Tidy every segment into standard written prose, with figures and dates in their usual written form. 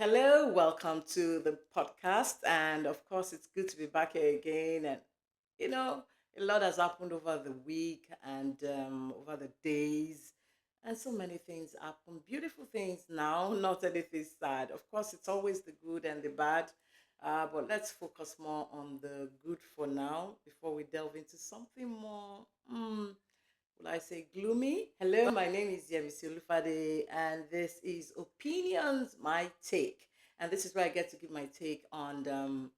Hello, welcome to the podcast. And of course, it's good to be back here again. And, you know, a lot has happened over the week and over the days. And so many things happen. Beautiful things now, not anything sad. Of course, it's always the good and the bad. But let's focus more on the good for now before we delve into something more. Will I say gloomy? Hello, my name is Yemisi Olufade, and this is Opinions, My Take. And this is where I get to give my take on,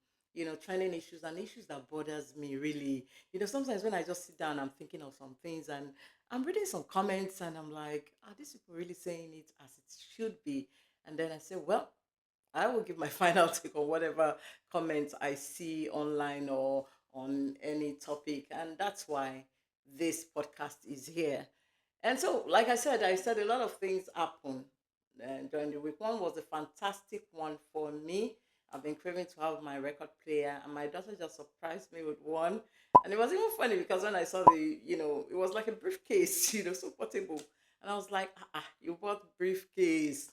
trending issues and issues that bothers me really. Sometimes when I just sit down, I'm thinking of some things and I'm reading some comments and I'm like, are these people really saying it as it should be? And then I say, well, I will give my final take on whatever comments I see online or on any topic. And that's why this podcast is here. And so, like I said a lot of things happen during the week. One was a fantastic one for me. I've been craving to have my record player, and my daughter just surprised me with one. And it was even funny because when I saw it was like a briefcase, so portable. And I was like, you bought briefcase.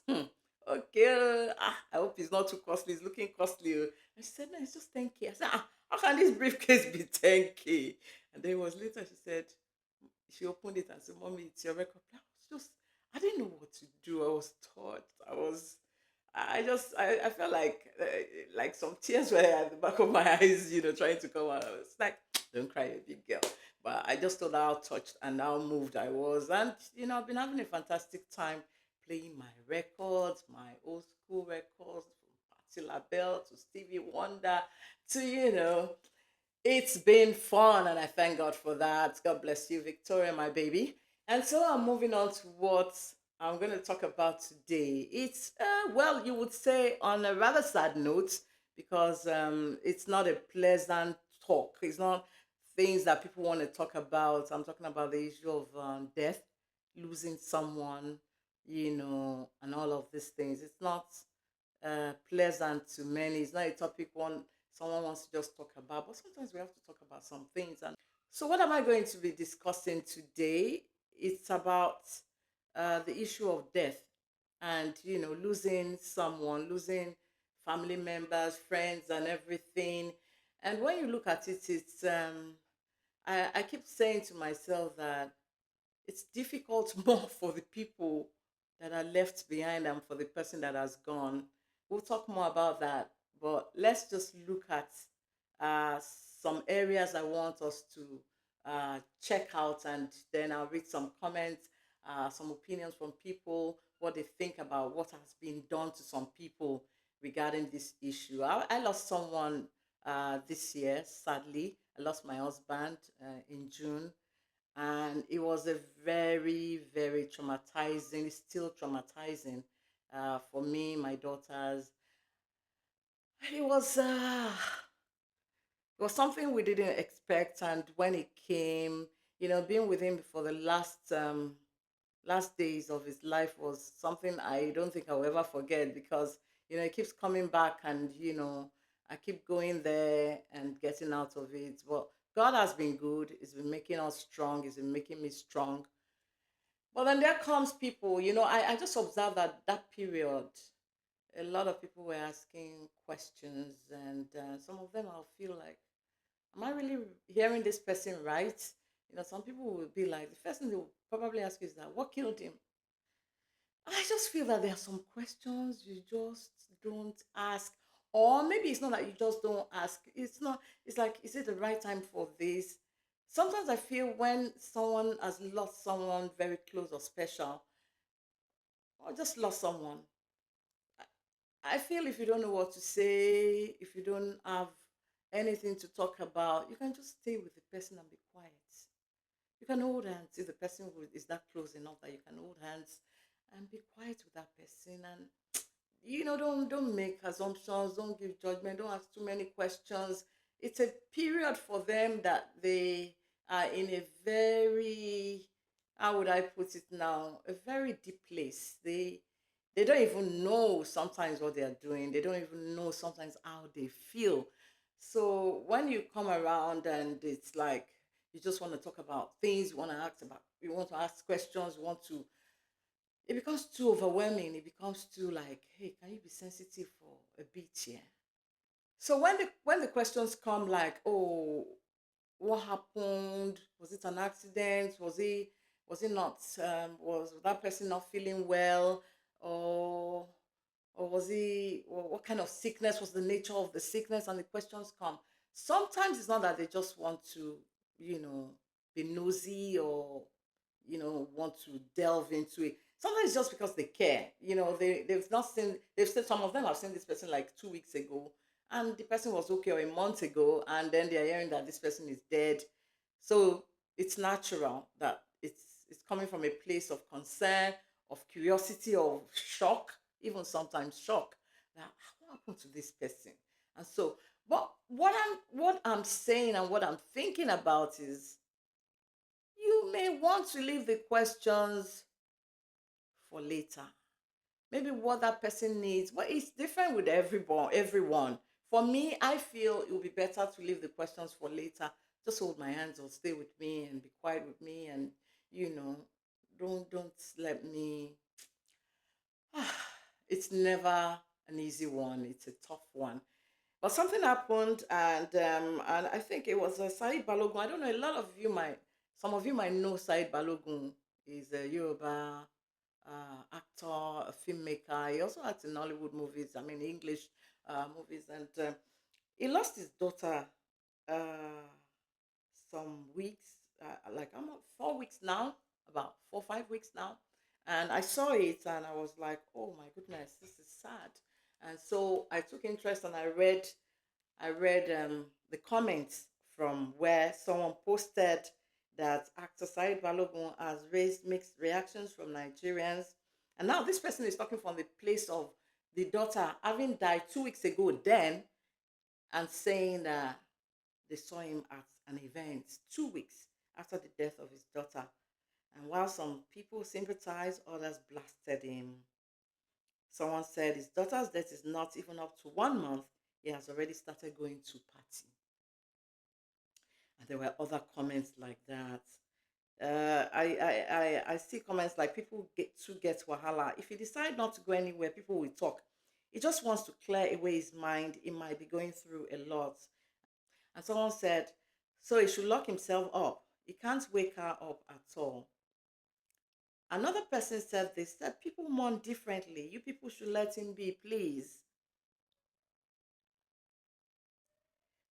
Okay, I hope it's not too costly. It's looking costly. Oh." And she said, no, it's just 10K. I said, how can this briefcase be 10K? And then it was later she said, she opened it and said, Mommy, it's your record player. I didn't know what to do. I was taught. I felt like some tears were at the back of my eyes, trying to come out. I was like, don't cry, you big girl. But I just thought how touched and how moved I was. And, I've been having a fantastic time playing my records, my old school records, from Patti LaBelle to Stevie Wonder to, it's been fun, and I thank God for that. God bless you, Victoria, my baby. And so I'm moving on to what I'm going to talk about today. It's, well, you would say on a rather sad note because it's not a pleasant talk. It's not things that people want to talk about. I'm talking about the issue of death, losing someone, and all of these things. It's not pleasant to many. It's not a topic someone wants to just talk about, but sometimes we have to talk about some things. And so, what am I going to be discussing today? It's about the issue of death and losing someone, losing family members, friends, and everything. And when you look at it, it's I keep saying to myself that it's difficult more for the people that are left behind than for the person that has gone. We'll talk more about that, but let's just look at uh, some areas I want us to check out, and then I'll read some comments, some opinions from people, what they think about what has been done to some people regarding this issue. I lost someone this year, sadly. I lost my husband in June, and it was a very, very traumatizing, it's still traumatizing for me, my daughters. It was something we didn't expect, and when it came, being with him for the last days of his life was something I don't think I'll ever forget, because it keeps coming back, and I keep going there and getting out of it. But God has been good. He's been making us strong. He's been making me strong. But then there comes people, I just observed that that period, a lot of people were asking questions, and some of them I'll feel like, am I really hearing this person right? Some people will be like, the first thing they will probably ask you is that, what killed him? I just feel that there are some questions you just don't ask. Or maybe it's not that you just don't ask. It's like, is it the right time for this? Sometimes I feel when someone has lost someone very close or special, or just lost someone, I feel if you don't know what to say, if you don't have anything to talk about, you can just stay with the person and be quiet. You can hold hands if the person is that close enough that you can hold hands and be quiet with that person. And don't make assumptions, don't give judgment, don't ask too many questions. It's a period for them that they are in a very, how would I put it now, a very deep place. They don't even know sometimes what they are doing. They don't even know sometimes how they feel. So when you come around and it's like you just want to talk about things, you want to ask questions, you want to it becomes too overwhelming. It becomes too like, hey, can you be sensitive for a bit here? So when the questions come like, oh, what happened? Was it an accident? Was it not? Was that person not feeling well, or or was he? Or what kind of sickness was the nature of the sickness? And the questions come. Sometimes it's not that they just want to, you know, be nosy or want to delve into it. Sometimes it's just because they care. They've not seen. They've said some of them have seen this person like 2 weeks ago, and the person was okay, or a month ago, and then they're hearing that this person is dead. So it's natural that it's coming from a place of concern, of curiosity, of shock, even sometimes shock. That what happened to this person? And so, but what I'm saying and what I'm thinking about is, you may want to leave the questions for later. Maybe what that person needs. Well, it's different with everyone. For me, I feel it would be better to leave the questions for later. Just hold my hands or stay with me and be quiet with me, and you know, don't let me. It's never an easy one. It's a tough one. But something happened, and I think it was Said Balogun. I don't know. A lot of you might, some of you might know Said Balogun. He's a Yoruba actor, a filmmaker. He also acts in Hollywood movies. I mean, English movies, and he lost his daughter uh, some weeks, like I'm 4 weeks now, about 4 5 weeks now, and I saw it and I was like, oh my goodness, this is sad. And so I took interest and I read the comments from where someone posted that actor Said Balogun has raised mixed reactions from Nigerians. And now this person is talking from the place of the daughter having died 2 weeks ago, then, and saying that they saw him at an event 2 weeks after the death of his daughter. And while some people sympathized, others blasted him. Someone said his daughter's death is not even up to 1 month. He has already started going to party. And there were other comments like that. I see comments like, people get wahala. If he decide not to go anywhere, people will talk. He just wants to clear away his mind. He might be going through a lot. And someone said, so he should lock himself up. He can't wake her up at all. Another person said this, that people mourn differently. You people should let him be, please.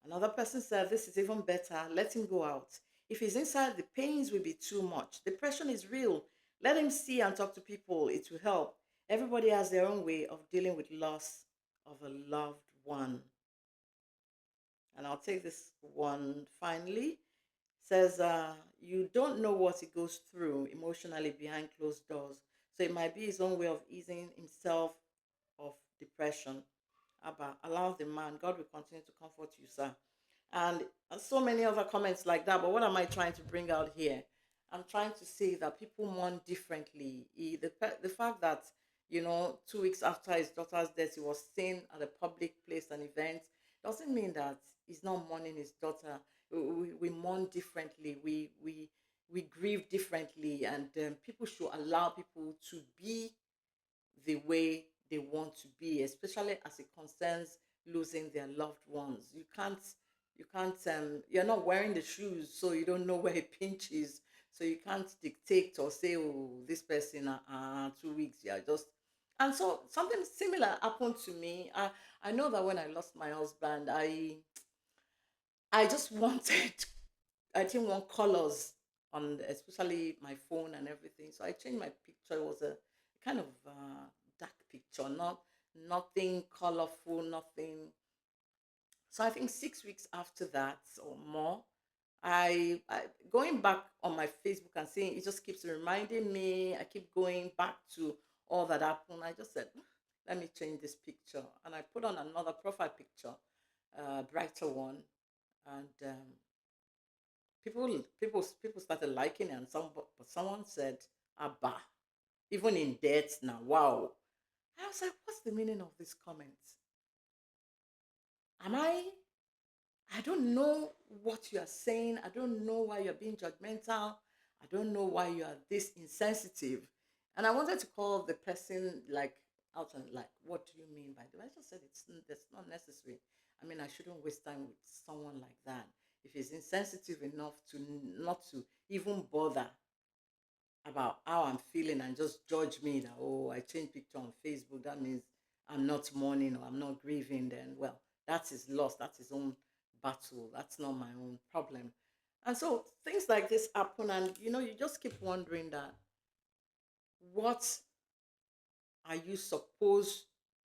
Another person said, this is even better. Let him go out. If he's inside, the pains will be too much. Depression is real. Let him see and talk to people. It will help. Everybody has their own way of dealing with loss of a loved one. And I'll take this one finally. Says, you don't know what he goes through emotionally behind closed doors. So it might be his own way of easing himself of depression. Abba, allow the man. God will continue to comfort you, sir. And so many other comments like that. But what am I trying to bring out here? I'm trying to say that people mourn differently. The fact that, 2 weeks after his daughter's death, he was seen at a public place, an event, doesn't mean that he's not mourning his daughter. We mourn differently. We grieve differently, and people should allow people to be the way they want to be, especially as it concerns losing their loved ones. You're not wearing the shoes, so you don't know where a pinch is. So you can't dictate or say, oh, this person, 2 weeks, yeah, just. And so something similar happened to me. I know that when I lost my husband, I just wanted, I didn't want colors on, especially my phone and everything. So I changed my picture. It was a kind of dark picture, nothing colorful, nothing. So I think 6 weeks after that or more, I going back on my Facebook and seeing it just keeps reminding me. I keep going back to all that happened. I just said, let me change this picture, and I put on another profile picture, brighter one, and people started liking it, and but someone said, Abba, even in death now, wow. I was like, what's the meaning of this comment? Am I don't know what you are saying. I don't know why you're being judgmental. I don't know why you are this insensitive. And I wanted to call the person like out and like, what do you mean by that? I just said that's not necessary. I mean, I shouldn't waste time with someone like that. If he's insensitive enough to not to even bother about how I'm feeling and just judge me that, oh, I changed picture on Facebook, that means I'm not mourning or I'm not grieving, then well, that's his loss, that's his own battle. That's not my own problem. And so things like this happen, and you just keep wondering that what are you supposed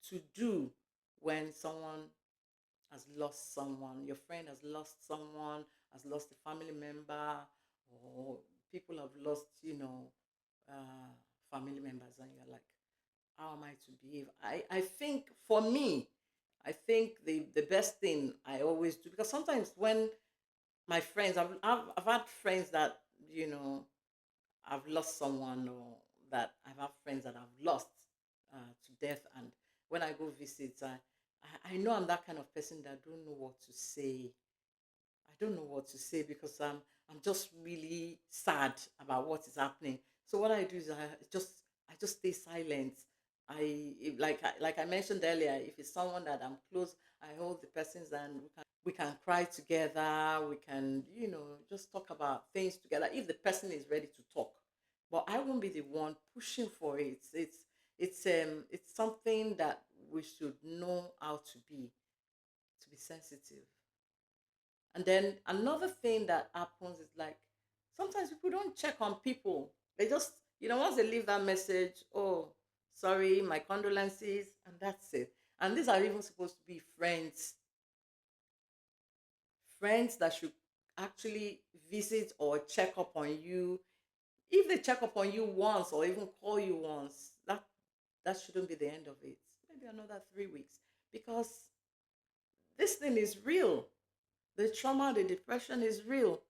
to do when someone has lost someone, your friend has lost someone, has lost a family member, or people have lost, uh, family members, and you're like, how am I to behave? I think for me, I think the best thing I always do, because sometimes when my friends, I've had friends that, you know, I've lost someone, or that I've had friends that I've lost to death. And when I go visit, I know I'm that kind of person that don't know what to say. I don't know what to say because I'm just really sad about what is happening. So what I do is I just stay silent. Like I mentioned earlier, if it's someone that I'm close, I hold the person's and we can cry together. We can just talk about things together if the person is ready to talk. But I won't be the one pushing for it. It's something that we should know how to be sensitive. And then another thing that happens is like sometimes people don't check on people. They just, once they leave that message, oh, sorry, my condolences, and that's it. And these are even supposed to be friends that should actually visit or check up on you. If they check up on you once or even call you once, that shouldn't be the end of it. Maybe another 3 weeks. Because this thing is real. The trauma, the depression is real.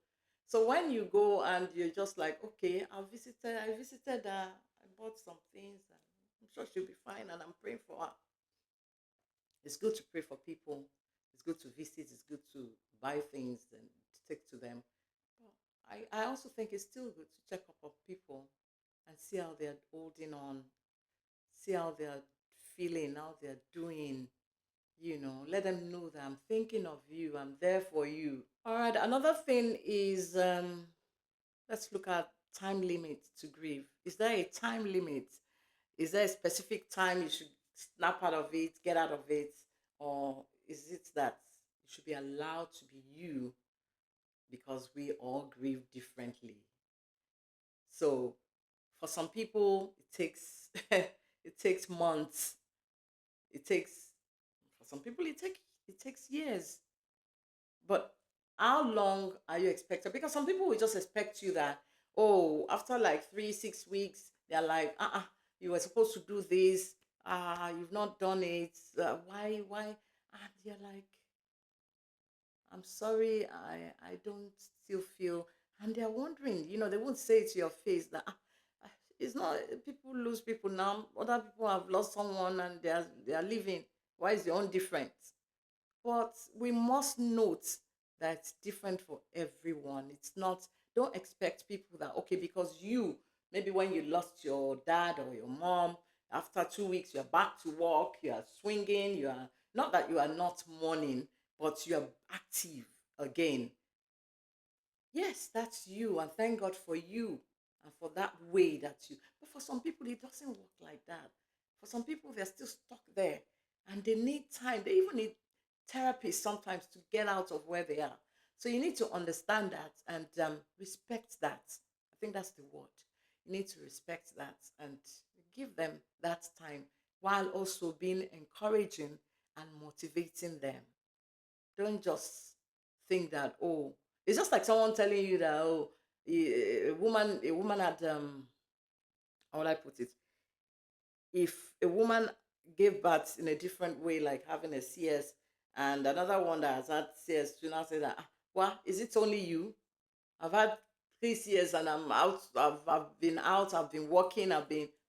So when you go and you're just like, okay, I visited I bought some things, and I'm sure she'll be fine, and I'm praying for her. It's good to pray for people. It's good to visit. It's good to buy things and to take to them. But I also think it's still good to check up on people and see how they're holding on, see how they're feeling, how they're doing. Let them know that I'm thinking of you. I'm there for you. All right. Another thing is, let's look at time limit to grieve. Is there a time limit? Is there a specific time you should snap out of it, get out of it, or is it that you should be allowed to be you because we all grieve differently? So, for some people, it takes it takes months. It takes For some people it takes years. But how long are you expected? Because some people will just expect you that, oh, after like 3, 6 weeks, they're like, you were supposed to do this. You've not done it. Why? And you're like, I'm sorry, I don't still feel. And they're wondering, they won't say it to your face that it's not, people lose people now. Other people have lost someone and they are living. Why is your own different? But we must note that it's different for everyone. It's not, don't expect people that, okay, because maybe when you lost your dad or your mom, after 2 weeks, you're back to work, you are swinging, not that you are not mourning, but you are active again. Yes, that's you, and thank God for you and for that way that you. But for some people, it doesn't work like that. For some people, they're still stuck there, and they need time. They even need therapy sometimes to get out of where they are. So you need to understand that and respect that. I think that's the word. You need to respect that and give them that time while also being encouraging and motivating them. Don't just think that, oh, it's just like someone telling you that, oh, a woman had how would I put it? If a woman gave birth in a different way, like having a CS, and another one that has had CS, to now say that, well, is it only you? I've had 3 years and I'm out. I've been out. I've been working.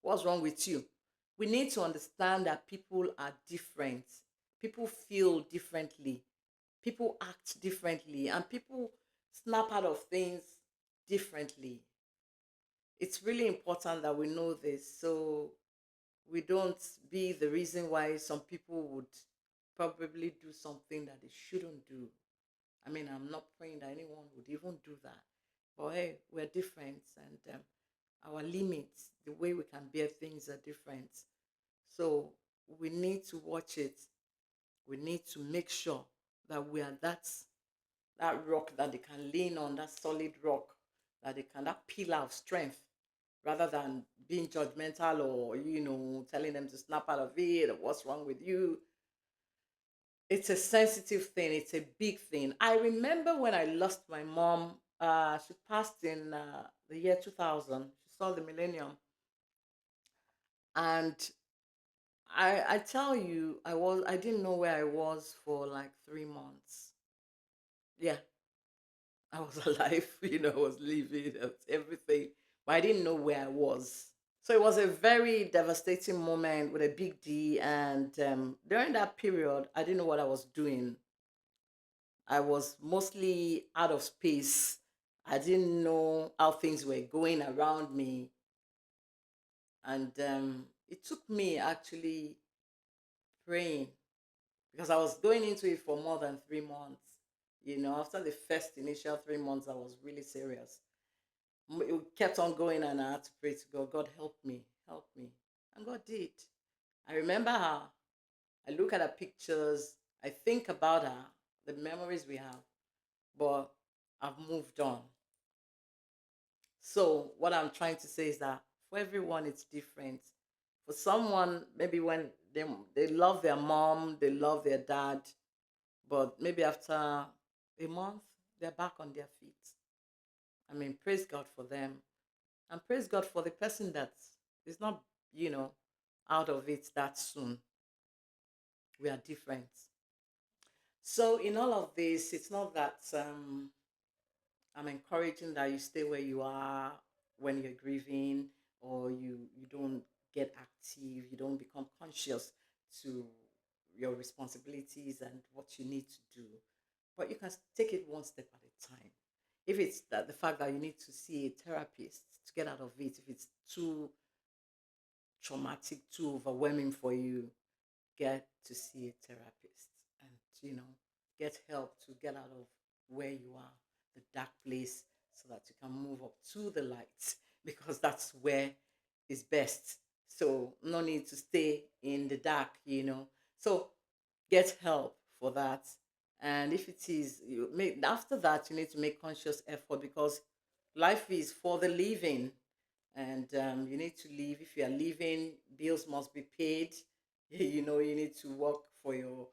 What's wrong with you? We need to understand that people are different. People feel differently. People act differently. And people snap out of things differently. It's really important that we know this, so we don't be the reason why some people would probably do something that they shouldn't do. I mean, I'm not praying that anyone would even do that. But hey, we're different, and our limits, the way we can bear things are different. So we need to watch it. We need to make sure that we are that rock that they can lean on, that solid rock that they can, that pillar of strength, rather than being judgmental or telling them to snap out of it or what's wrong with you. It's a sensitive thing. It's a big thing. I remember when I lost my mom. She passed in the year 2000. She saw the millennium, and I tell you, I didn't know where I was for like 3 months. Yeah, I was alive. I was living, everything, but I didn't know where I was. So it was a very devastating moment with a big D. And during that period, I didn't know what I was doing. I was mostly out of space. I didn't know how things were going around me. And it took me actually praying, because I was going into it for more than 3 months. After the first initial 3 months, I was really serious. It kept on going, and I had to pray to God, God, help me, help me. And God did. I remember her. I look at her pictures. I think about her, the memories we have, but I've moved on. So what I'm trying to say is that for everyone it's different. For someone, maybe when they love their mom, they love their dad, but maybe after a month they're back on their feet. I mean, praise God for them, and praise God for the person that is not, you know, out of it that soon. We are different. So in all of this, it's not that I'm encouraging that you stay where you are when you're grieving, or you don't get active, you don't become conscious to your responsibilities and what you need to do. But you can take it one step at a time. If it's that the fact that you need to see a therapist to get out of it, if it's too traumatic, too overwhelming for you, get to see a therapist, and get help to get out of where you are, the dark place, so that you can move up to the light, because that's where is best. So no need to stay in the dark. So get help for that. And if it is you make after that, you need to make conscious effort, because life is for the living, and you need to live. If you are living, bills must be paid. You need to work for your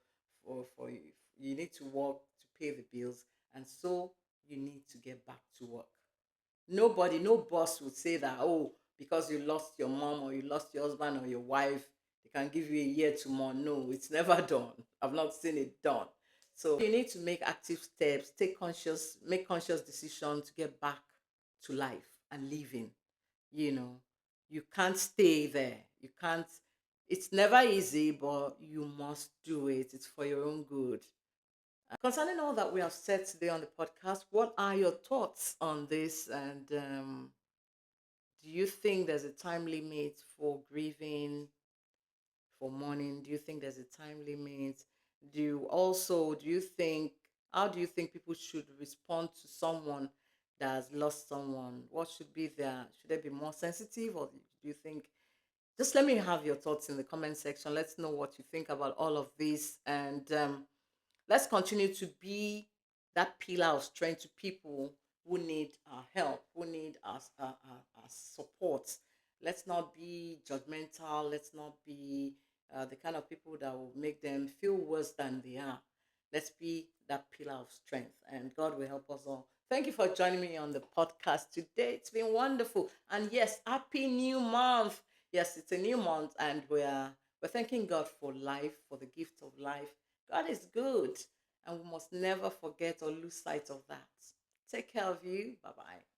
for you need to work to pay the bills, and so you need to get back to work. Nobody, no boss would say that, oh, because you lost your mom or you lost your husband or your wife, they can give you a year to more. No, it's never done. I've not seen it done. So you need to make active steps, make conscious decisions to get back to life and living. you know you can't stay there. You can't. It's never easy, but you must do it. It's for your own good. Concerning all that we have said today on the podcast, what are your thoughts on this? And do you think there's a time limit for grieving, for mourning? Do you think there's a time limit? How do you think people should respond to someone that has lost someone? What should they be more sensitive, or do you think, just let me have your thoughts in the comment section. Let's know what you think about all of this. And let's continue to be that pillar of strength to people who need our help, who need our support. Let's not be judgmental. Let's not be the kind of people that will make them feel worse than they are. Let's be that pillar of strength, and God will help us all. Thank you for joining me on the podcast today. It's been wonderful. And yes, happy new month. Yes, it's a new month, and we're thanking God for life, for the gift of life. God is good, and we must never forget or lose sight of that. Take care of you. Bye bye.